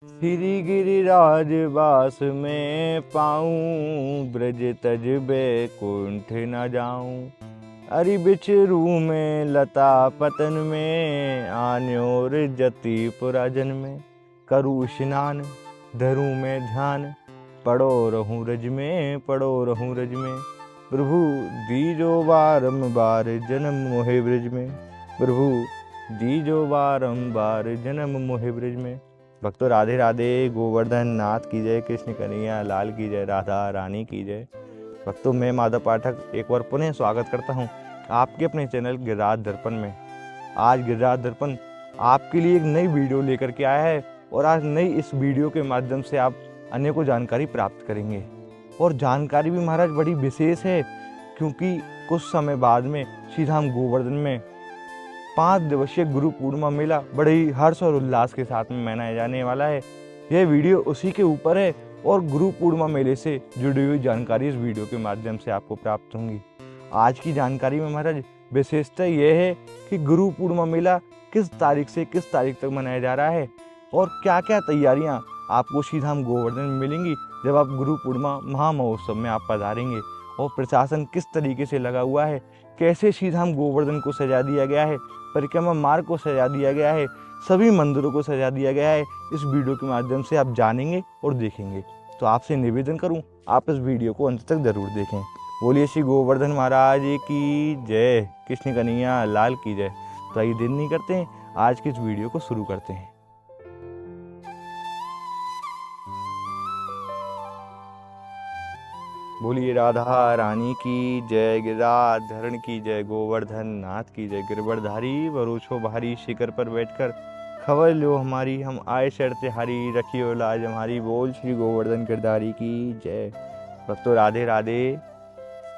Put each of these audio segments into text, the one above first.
श्री गिरिराज बास में पाऊं, ब्रज तज बैकुंठ न जाऊं। अरि बिचरू में लता पतन में, आन्योर जति पुराजन में। करूँ स्नान धरूं मैं ध्यान, पड़ो रहूं रज में, पड़ो रहूं रज में। प्रभु दीजो बारंबार जन्म मोहे ब्रज में, प्रभु दीजो बारंबार जन्म मोहे ब्रज में। भक्तों राधे राधे, गोवर्धन नाथ की जय, कृष्ण कन्हैया लाल की जय, राधा रानी की जय। भक्तों मैं माधव पाठक एक बार पुनः स्वागत करता हूं आपके अपने चैनल गिरिराज दर्पण में। आज गिरिराज दर्पण आपके लिए एक नई वीडियो लेकर के आया है और आज नई इस वीडियो के माध्यम से आप अनेकों जानकारी प्राप्त करेंगे। और जानकारी भी महाराज बड़ी विशेष है, क्योंकि कुछ समय बाद में श्री धाम गोवर्धन में 5 दिवसीय गुरु पूर्णिमा मेला बड़े ही हर्ष और उल्लास के साथ में मनाया जाने वाला है। यह वीडियो उसी के ऊपर है और गुरु पूर्णिमा मेले से जुड़ी हुई जानकारी इस वीडियो के माध्यम से आपको प्राप्त होंगी। आज की जानकारी में महाराज विशेषता यह है कि गुरु पूर्णिमा मेला किस तारीख से किस तारीख तक मनाया जा रहा है और क्या क्या तैयारियां आपको श्री धाम गोवर्धन में मिलेंगी जब आप गुरु पूर्णिमा महामहोत्सव में आप पधारेंगे। और प्रशासन किस तरीके से लगा हुआ है, कैसे श्री धाम गोवर्धन को सजा दिया गया है, परिक्रमा मार्ग को सजा दिया गया है, सभी मंदिरों को सजा दिया गया है, इस वीडियो के माध्यम से आप जानेंगे और देखेंगे। तो आपसे निवेदन करूं आप इस वीडियो को अंत तक जरूर देखें। बोलिए श्री गोवर्धन महाराज की जय, कृष्ण कन्हैया लाल की जय। तो आइए देर नहीं करते हैं, आज की इस वीडियो को शुरू करते हैं। बोलिए राधा रानी की जय, गिरिराज धरण की जय, गोवर्धन नाथ की जय। गिरवरधारी वरोछो भारी, शिखर पर बैठकर खबर लो हमारी, हम आए शर्त हारी, रखियो लाज हमारी। बोल श्री गोवर्धन गिरधारी की जय। भक्तों राधे राधे।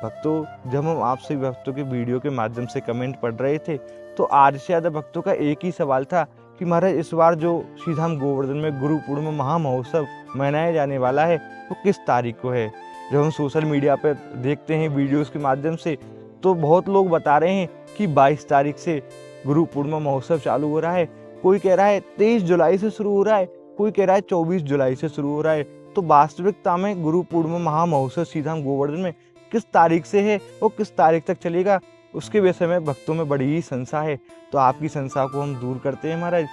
भक्तों जब हम आपसे भक्तों के वीडियो के माध्यम से कमेंट पढ़ रहे थे तो आधे से ज़्यादा भक्तों का एक ही सवाल था कि महाराज इस बार जो श्री धाम गोवर्धन में गुरु पूर्णिमा महामहोत्सव मनाया जाने वाला है वो किस तारीख को है। जब हम सोशल मीडिया पर देखते हैं वीडियोस के माध्यम से तो बहुत लोग बता रहे हैं कि 22 तारीख से गुरु पूर्णिमा महोत्सव चालू हो रहा है, कोई कह रहा है 23 जुलाई से शुरू हो रहा है, कोई कह रहा है 24 जुलाई से शुरू हो रहा है। तो वास्तविकता में गुरु पूर्णिमा महामहोत्सव श्री धाम गोवर्धन में किस तारीख से है और किस तारीख तक चलेगा, उसके विषय में भक्तों में बड़ी ही संशय है। तो आपकी संशय को हम दूर करते हैं महाराज।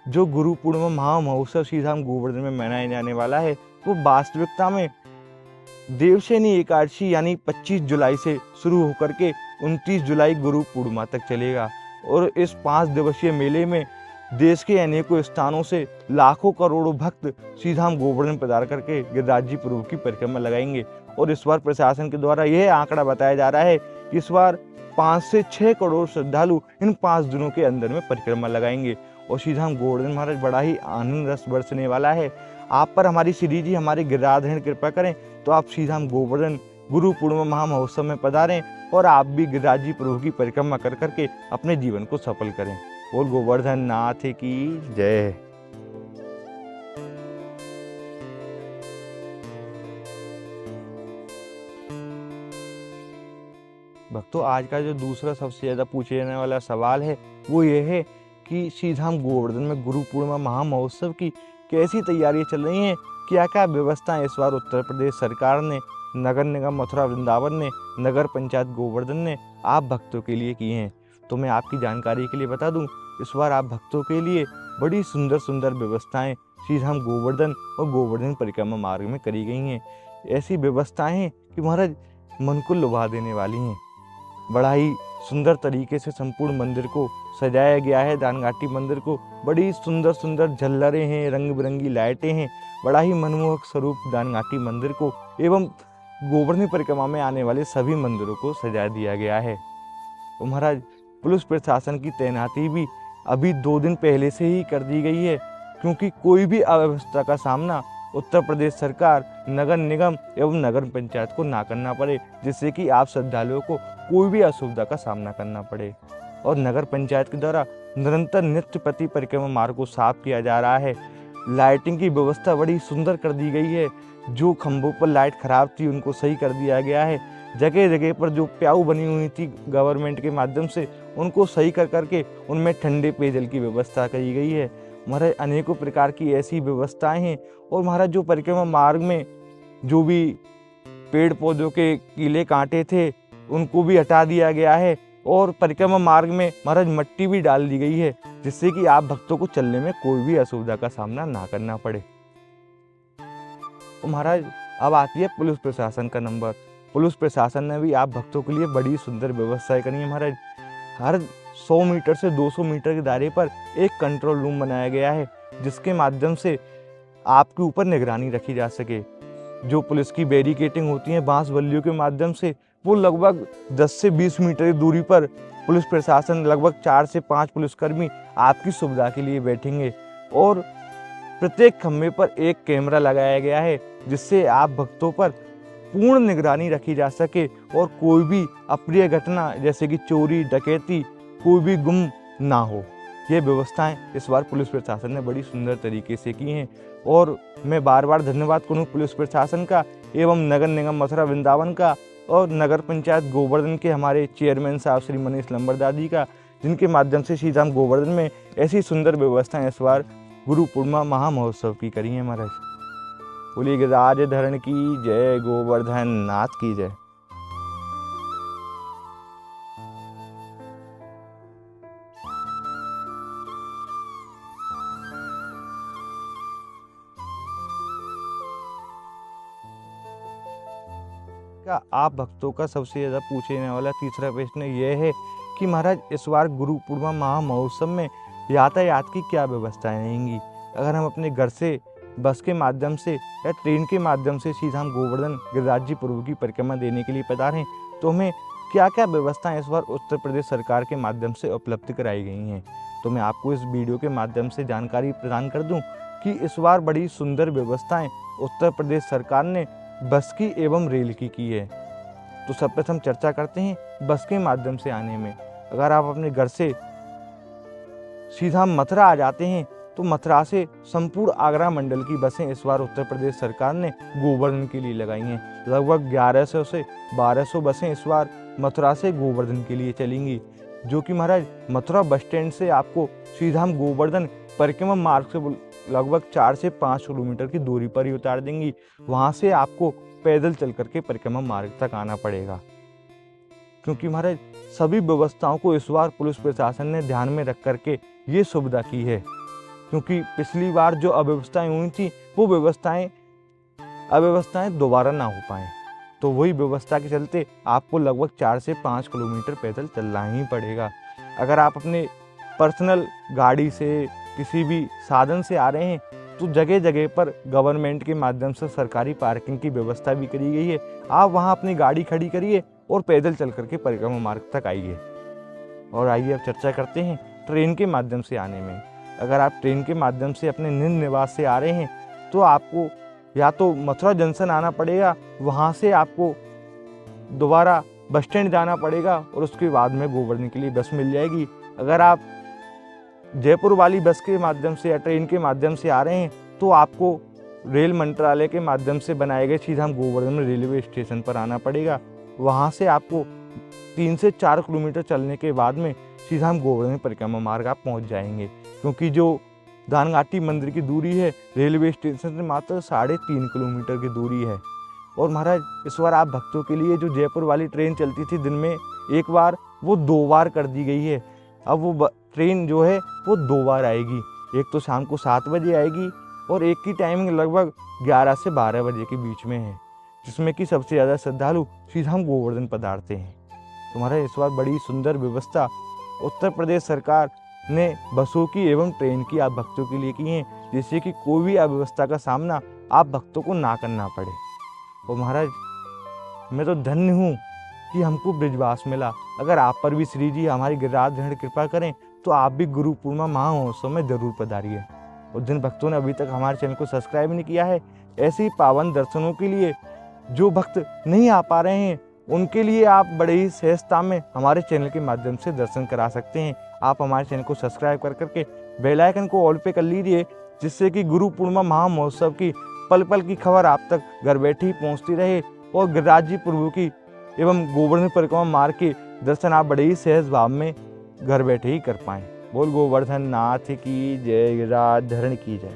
जो गुरु पूर्णिमा महामहोत्सव श्री धाम गोवर्धन में मनाया जाने वाला है वो वास्तविकता में देवशयनी एकादशी यानी 25 जुलाई से शुरू होकर के 29 जुलाई गुरु पूर्णिमा तक चलेगा। और इस 5 दिवसीय मेले में देश के अनेकों स्थानों से लाखों करोड़ों भक्त श्री धाम गोवर्धन पधार करके गिरिराज जी प्रभु की परिक्रमा लगाएंगे। और इस बार प्रशासन के द्वारा यह आंकड़ा बताया जा रहा है कि इस बार 5 से 6 करोड़ श्रद्धालु इन 5 दिनों के अंदर में परिक्रमा लगाएंगे। और श्री धाम गोवर्धन महाराज बड़ा ही आनंद रस बरसने वाला है। आप पर हमारी श्री जी हमारे गिरिराज कृपा करें तो आप श्री धाम गोवर्धन गुरु पूर्णिमा महामहोत्सव में पधारें और आप भी गिरिराज जी प्रभु की परिक्रमा कर करके अपने जीवन को सफल करें। बोल गोवर्धन नाथ की जय। भक्तों आज का जो दूसरा सबसे ज्यादा पूछे जाने वाला सवाल है वो ये है कि श्री धाम गोवर्धन में गुरु पूर्णिमा महामहोत्सव की कैसी तैयारियां चल रही हैं, क्या क्या व्यवस्थाएं इस बार उत्तर प्रदेश सरकार ने, नगर निगम मथुरा वृंदावन ने, नगर पंचायत गोवर्धन ने आप भक्तों के लिए की हैं। तो मैं आपकी जानकारी के लिए बता दूं, इस बार आप भक्तों के लिए बड़ी सुंदर सुंदर व्यवस्थाएं श्री धाम गोवर्धन और गोवर्धन परिक्रमा मार्ग में करी गई हैं। ऐसी व्यवस्थाएं हैं कि महाराज मन को लुभा देने वाली हैं। बड़ा ही सुंदर तरीके से संपूर्ण मंदिर को सजाया गया है। दानघाटी मंदिर को बड़ी सुंदर सुंदर झल्लरें हैं, रंग बिरंगी लाइटें हैं, बड़ा ही मनमोहक स्वरूप दानघाटी मंदिर को एवं गोवर्धन परिक्रमा में आने वाले सभी मंदिरों को सजा दिया गया है। तो महाराज पुलिस प्रशासन की तैनाती भी अभी 2 दिन पहले से ही कर दी गई है, क्योंकि कोई भी अव्यवस्था का सामना उत्तर प्रदेश सरकार, नगर निगम एवं नगर पंचायत को ना करना पड़े, जिससे कि आप श्रद्धालुओं को कोई भी असुविधा का सामना करना पड़े। और नगर पंचायत के द्वारा निरंतर नित्य प्रति परिक्रमा मार्ग को साफ किया जा रहा है। लाइटिंग की व्यवस्था बड़ी सुंदर कर दी गई है। जो खंभों पर लाइट खराब थी उनको सही कर दिया गया है। जगह जगह पर जो प्याऊ बनी हुई थी गवर्नमेंट के माध्यम से उनको सही कर करके उनमें ठंडे पेयजल की व्यवस्था करी गई है। महाराज अनेकों प्रकार की ऐसी व्यवस्थाएं हैं। और महाराज जो परिक्रमा मार्ग में जो भी पेड़ पौधों के कीले कांटे थे उनको भी हटा दिया गया है, और परिक्रमा मार्ग में महाराज मट्टी भी डाल दी गई है, जिससे कि आप भक्तों को चलने में कोई भी असुविधा का सामना ना करना पड़े। तो महाराज अब आती है पुलिस प्रशासन का नंबर। पुलिस प्रशासन ने भी आप भक्तों के लिए बड़ी सुंदर व्यवस्थाएं करी है महाराज। हर 100 मीटर से 200 मीटर के दायरे पर एक कंट्रोल रूम बनाया गया है, जिसके माध्यम से आपके ऊपर निगरानी रखी जा सके। जो पुलिस की बैरिकेटिंग होती है बांस बल्लियों के माध्यम से, वो लगभग 10 से 20 मीटर की दूरी पर पुलिस प्रशासन लगभग 4 से 5 पुलिसकर्मी आपकी सुविधा के लिए बैठेंगे। और प्रत्येक खंभे पर एक कैमरा लगाया गया है, जिससे आप भक्तों पर पूर्ण निगरानी रखी जा सके और कोई भी अप्रिय घटना जैसे कि चोरी डकैती कोई भी गुम ना हो। ये व्यवस्थाएं इस बार पुलिस प्रशासन ने बड़ी सुंदर तरीके से की हैं, और मैं बार बार धन्यवाद करूँ पुलिस प्रशासन का एवं नगर निगम मथुरा वृंदावन का और नगर पंचायत गोवर्धन के हमारे चेयरमैन साहब श्री मनीष लंबरदार जी का, जिनके माध्यम से श्री धाम गोवर्धन में ऐसी सुंदर व्यवस्थाएं इस बार गुरु पूर्णिमा महामहोत्सव की करी है महाराज। बोलिए गिरिराज धरण की जय, गोवर्धन नाथ की जय। आप भक्तों का सबसे ज़्यादा पूछे जाने वाला तीसरा प्रश्न यह है कि महाराज इस बार गुरु पूर्णिमा महा-महोत्सव में यातायात की क्या व्यवस्थाएं रहेंगी। अगर हम अपने घर से बस के माध्यम से या ट्रेन के माध्यम से सीधा हम गोवर्धन गिरिराज जी प्रभु की परिक्रमा देने के लिए पधारें, तो हमें क्या क्या व्यवस्थाएं इस बार उत्तर प्रदेश सरकार के माध्यम से उपलब्ध कराई गई हैं। तो मैं आपको इस वीडियो के माध्यम से जानकारी प्रदान कर दूं कि इस बार बड़ी सुंदर व्यवस्थाएं उत्तर प्रदेश सरकार ने बस की एवं रेल की है। तो सर्वप्रथम चर्चा करते हैं बस के माध्यम से आने में। अगर आप अपने घर से सीधा मथुरा आ जाते हैं तो मथुरा से संपूर्ण आगरा मंडल की बसें इस बार उत्तर प्रदेश सरकार ने गोवर्धन के लिए लगाई हैं। लगभग 1100 से 1200 बसें इस बार मथुरा से गोवर्धन के लिए चलेंगी, जो कि महाराज मथुरा बस स्टैंड से आपको सीधा गोवर्धन परिक्रमा मार्ग से लगभग 4 से 5 किलोमीटर की दूरी पर ही उतार देंगी। वहाँ से आपको पैदल चल करके परिक्रमा मार्ग तक आना पड़ेगा, क्योंकि महाराज सभी व्यवस्थाओं को इस बार पुलिस प्रशासन ने ध्यान में रख करके ये सुविधा की है। क्योंकि पिछली बार जो अव्यवस्थाएं हुई थी वो अव्यवस्थाएं दोबारा ना हो पाएँ, तो वही व्यवस्था के चलते आपको लगभग 4 से 5 किलोमीटर पैदल चलना ही पड़ेगा। अगर आप अपने पर्सनल गाड़ी से किसी भी साधन से आ रहे हैं तो जगह जगह पर गवर्नमेंट के माध्यम से सरकारी पार्किंग की व्यवस्था भी करी गई है। आप वहां अपनी गाड़ी खड़ी करिए और पैदल चल करके परिक्रमा मार्ग तक आइए। और आइए अब चर्चा करते हैं ट्रेन के माध्यम से आने में। अगर आप ट्रेन के माध्यम से अपने निज निवास से आ रहे हैं तो आपको या तो मथुरा जंक्शन आना पड़ेगा, वहाँ से आपको दोबारा बस स्टैंड जाना पड़ेगा और उसके बाद में गोवर्धन के लिए बस मिल जाएगी। अगर आप जयपुर वाली बस के माध्यम से या ट्रेन के माध्यम से आ रहे हैं तो आपको रेल मंत्रालय के माध्यम से बनाए गए सीधा गोवर्धन में रेलवे स्टेशन पर आना पड़ेगा। वहाँ से आपको 3 से 4 किलोमीटर चलने के बाद में सीधा गोवर्धन परिक्रमा मार्ग आप पहुँच जाएंगे, क्योंकि जो दानघाटी मंदिर की दूरी है रेलवे स्टेशन से मात्र 3.5 किलोमीटर की दूरी है। और महाराज इस बार आप भक्तों के लिए जो जयपुर वाली ट्रेन चलती थी दिन में एक बार, वो 2 बार कर दी गई है। अब वो ट्रेन जो है वो 2 बार आएगी, एक तो शाम को 7 बजे आएगी और एक की टाइमिंग लगभग 11 से 12 बजे के बीच में है, जिसमें कि सबसे ज़्यादा श्रद्धालु सीधा गोवर्धन पधारते हैं। तो महाराज इस बार बड़ी सुंदर व्यवस्था उत्तर प्रदेश सरकार ने बसों की एवं ट्रेन की आप भक्तों के लिए की है, जिससे कि कोई भी अव्यवस्था का सामना आप भक्तों को ना करना पड़े। और महाराज मैं तो धन्य हूँ कि हमको ब्रिजवास मिला। अगर आप पर भी श्री जी हमारी गिरिराज धरण कृपा करें तो आप भी गुरु पूर्णिमा महामहोत्सव में जरूर पधारिए। और जिन भक्तों ने अभी तक हमारे चैनल को सब्सक्राइब नहीं किया है, ऐसे ही पावन दर्शनों के लिए जो भक्त नहीं आ पा रहे हैं उनके लिए आप बड़े ही सहजता में हमारे चैनल के माध्यम से दर्शन करा सकते हैं। आप हमारे चैनल को सब्सक्राइब कर करके बेल आइकन को ऑल पे कर लीजिए, जिससे कि गुरु पूर्णिमा महामहोत्सव की पल पल की खबर आप तक घर बैठे ही पहुँचती रहे और गिरिराज जी प्रभु की एवं गोवर्धन परिक्रमा मार्ग के दर्शन आप बड़े ही सहज भाव में घर बैठे ही कर पाएं। बोल गोवर्धन नाथ की जय, गिरिराज धरण की जय।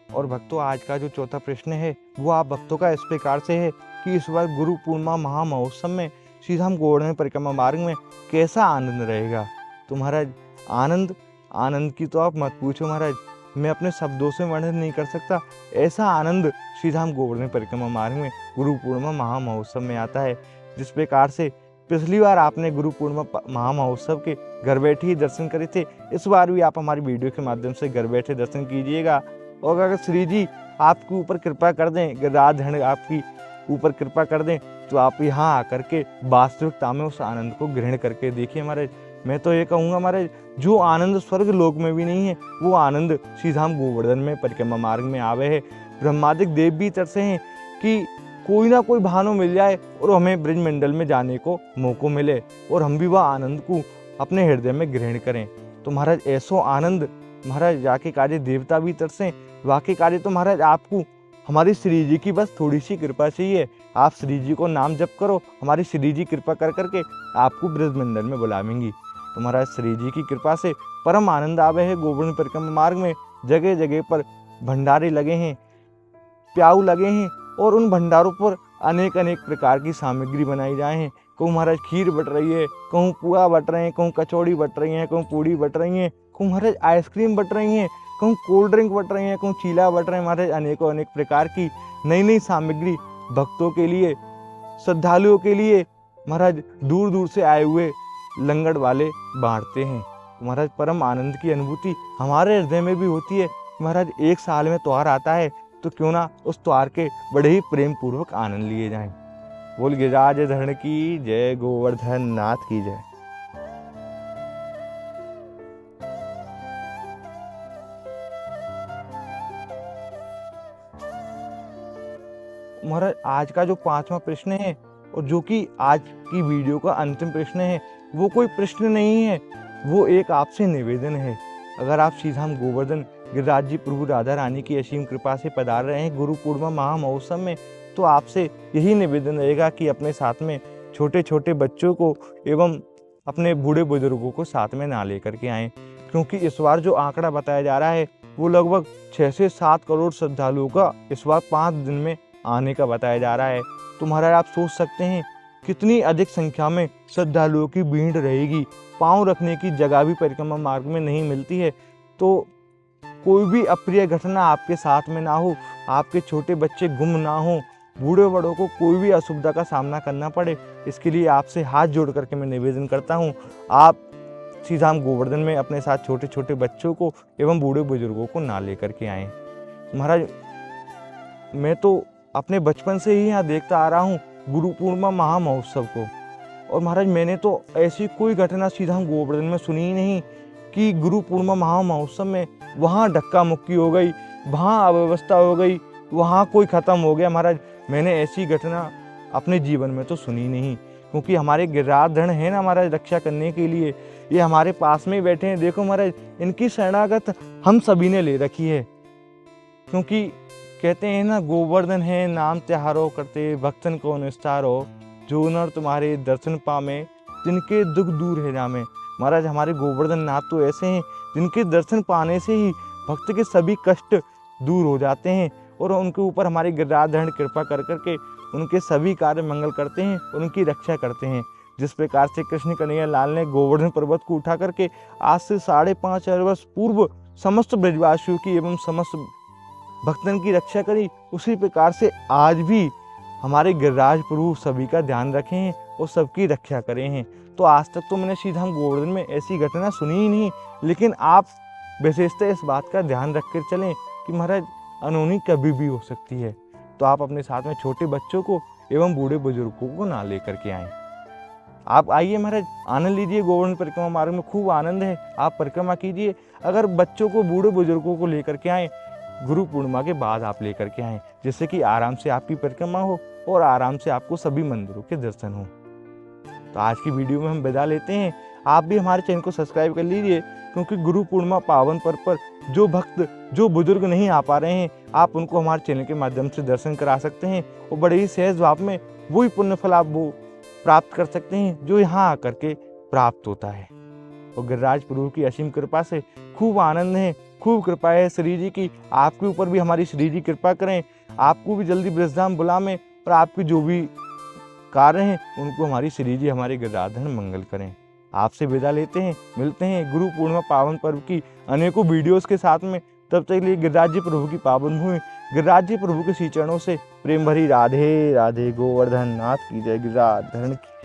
और भक्तों, आज का जो चौथा प्रश्न है वो आप भक्तों का इस प्रकार से है कि इस बार गुरु पूर्णिमा महामहोत्सव में श्री धाम गोवर्धन परिक्रमा मार्ग में कैसा आनंद रहेगा। तो महाराज आनंद की तो आप मत पूछो महाराज, मैं अपने शब्दों से वर्णन नहीं कर सकता। ऐसा आनंद श्री धाम गोवर्धन परिक्रमा मार्ग में गुरु पूर्णिमा महामहोत्सव में आता है। जिस प्रकार से पिछली बार आपने गुरु पूर्णिमा महामहोत्सव के घर बैठे ही दर्शन करे थे, इस बार भी आप हमारी वीडियो के माध्यम से घर बैठे दर्शन कीजिएगा। और अगर श्री जी आपके ऊपर कृपा कर दें, गिरिराज धरण आपकी ऊपर कृपा कर दें, तो आप यहाँ आकर के वास्तविकता में उस आनंद को ग्रहण करके देखिए महाराज। मैं तो ये कहूँगा महाराज, जो आनंद स्वर्ग लोक में भी नहीं है वो आनंद श्री धाम गोवर्धन में परिक्रमा मार्ग में आवे है। ब्रह्मादिक देव भी तरसे हैं कि कोई ना कोई बहाना मिल जाए और हमें ब्रजमंडल में जाने को मौका मिले और हम भी वह आनंद को अपने हृदय में ग्रहण करें। तो महाराज ऐसो आनंद महाराज जाके कार्य देवता भी तरसे, वाकई कार्य तो महाराज आपको हमारी श्री जी की बस थोड़ी सी कृपा चाहिए। आप श्री जी को नाम जप करो, हमारी श्री जी कृपा कर करके आपको ब्रजमंडल में बुलावेंगी। तो महाराज श्री जी की कृपा से परम आनंद आवे है। गोवर्धन परिक्रमा मार्ग में जगह जगह पर भंडारे लगे हैं, प्याऊ लगे हैं और उन भंडारों पर अनेक प्रकार की सामग्री बनाई जाए हैं। कहूँ महाराज खीर बट रही है, कहूँ पुआ बट रहे हैं, कहूँ कचौड़ी बट रही हैं, कहूँ पूड़ी बट रही हैं, कहूँ महाराज आइसक्रीम बट रही हैं, कहूँ कोल्ड ड्रिंक बट रही हैं, कहूँ चीला बट रहे हैं। महाराज अनेक प्रकार की नई सामग्री भक्तों के लिए, श्रद्धालुओं के लिए महाराज दूर दूर से आए हुए लंगड़ वाले बांटते हैं। महाराज परम आनंद की अनुभूति हमारे हृदय में भी होती है। महाराज एक साल में त्योहार आता है तो क्यों ना उस त्योहार के बड़े ही प्रेम पूर्वक आनंद लिए जाएं। बोल गिरिराज धरण की जय, गोवर्धन नाथ की जय। महाराज आज का जो पांचवा प्रश्न है और जो कि आज की वीडियो का अंतिम प्रश्न है, वो कोई प्रश्न नहीं है, वो एक आपसे निवेदन है। अगर आप श्री धाम गोवर्धन गिरिराज जी प्रभु राधा रानी की असीम कृपा से पधार रहे हैं गुरु पूर्णिमा महामहोत्सव में, तो आपसे यही निवेदन रहेगा कि अपने साथ में छोटे छोटे बच्चों को एवं अपने बूढ़े बुजुर्गों को साथ में ना लेकर के आएँ, क्योंकि इस बार जो आंकड़ा बताया जा रहा है वो लगभग 6 से 7 करोड़ श्रद्धालुओं का इस बार 5 दिन में आने का बताया जा रहा है। तो महाराज आप सोच सकते हैं कितनी अधिक संख्या में श्रद्धालुओं की भीड़ रहेगी। पांव रखने की जगह भी परिक्रमा मार्ग में नहीं मिलती है। तो कोई भी अप्रिय घटना आपके साथ में ना हो, आपके छोटे बच्चे गुम ना हो, बूढ़े बड़ों को कोई भी असुविधा का सामना करना पड़े, इसके लिए आपसे हाथ जोड़ करके मैं निवेदन करता हूँ, आप श्री धाम गोवर्धन में अपने साथ छोटे छोटे बच्चों को एवं बूढ़े बुजुर्गों को ना लेकर के आएँ। महाराज मैं तो अपने बचपन से ही यहाँ देखता आ रहा हूँ गुरु पूर्णिमा महामहोत्सव को, और महाराज मैंने तो ऐसी कोई घटना श्री धाम गोवर्धन में सुनी ही नहीं कि गुरु पूर्णिमा महामहोत्सव में वहाँ धक्का मुक्की हो गई, वहाँ अव्यवस्था हो गई, वहाँ कोई ख़त्म हो गया। महाराज मैंने ऐसी घटना अपने जीवन में तो सुनी नहीं, क्योंकि हमारे गिरिराज धरण है ना महाराज रक्षा करने के लिए, ये हमारे पास में ही बैठे हैं। देखो महाराज इनकी शरणागत हम सभी ने ले रखी है, क्योंकि कहते हैं ना गोवर्धन है नाम त्योहारो करते भक्तन को निस्तारो, जो नर तुम्हारे दर्शन पामे जिनके दुख दूर है जामे। महाराज हमारे गोवर्धन नाथ तो ऐसे हैं जिनके दर्शन पाने से ही भक्त के सभी कष्ट दूर हो जाते हैं, और उनके ऊपर हमारे गिरिराज धरण कृपा कर करके उनके सभी कार्य मंगल करते हैं, उनकी रक्षा करते हैं। जिस प्रकार से कृष्ण कन्हैया लाल ने गोवर्धन पर्वत को उठा करके आज से 5.5 वर्ष पूर्व समस्त ब्रजवासियों की एवं समस्त भक्तन की रक्षा करी, उसी प्रकार से आज भी हमारे गिरिराज प्रभु सभी का ध्यान रखे हैं और सबकी रक्षा करे हैं। तो आज तक तो मैंने श्री धाम गोवर्धन में ऐसी घटना सुनी ही नहीं, लेकिन आप विशेषतः इस बात का ध्यान रख कर चलें कि महाराज अनहोनी कभी भी हो सकती है। तो आप अपने साथ में छोटे बच्चों को एवं बूढ़े बुजुर्गों को ना लेकर के आएँ। आप आइए महाराज आनंद लीजिए, गोवर्धन परिक्रमा मार्ग में खूब आनंद है, आप परिक्रमा कीजिए। अगर बच्चों को बूढ़े बुजुर्गों को लेकर के आएँ गुरु पूर्णिमा के बाद आप लेकर के आएँ, जिससे कि आराम से आपकी परिक्रमा हो और आराम से आपको सभी मंदिरों के दर्शन हो। तो आज की वीडियो में हम विदा लेते हैं। आप भी हमारे चैनल को सब्सक्राइब कर लीजिए, क्योंकि गुरु पूर्णिमा पावन पर्व पर जो भक्त जो बुजुर्ग नहीं आ पा रहे हैं, आप उनको हमारे चैनल के माध्यम से दर्शन करा सकते हैं और बड़े ही सहज भाव में वही पुण्य फल आप वो प्राप्त कर सकते हैं जो यहाँ आकर के प्राप्त होता है। और गिरिराज प्रभु की असीम कृपा से खूब आनंद है, खूब कृपा है श्री जी की। आपके ऊपर भी हमारी श्री जी कृपा करें, आपको भी जल्दी ब्रजधाम बुलावें और आपके जो भी कार्य हैं उनको हमारी श्री जी हमारे गिरिराधन मंगल करें। आपसे विदा लेते हैं, मिलते हैं गुरु पूर्णिमा पावन पर्व की अनेकों वीडियोस के साथ में। तब तक के लिए गिरिराज जी प्रभु की पावन भूमि, गिरिराज जी प्रभु के श्री चरणों से प्रेम भरी राधे राधे। गोवर्धन नाथ की जय, गिरिराज धरण की।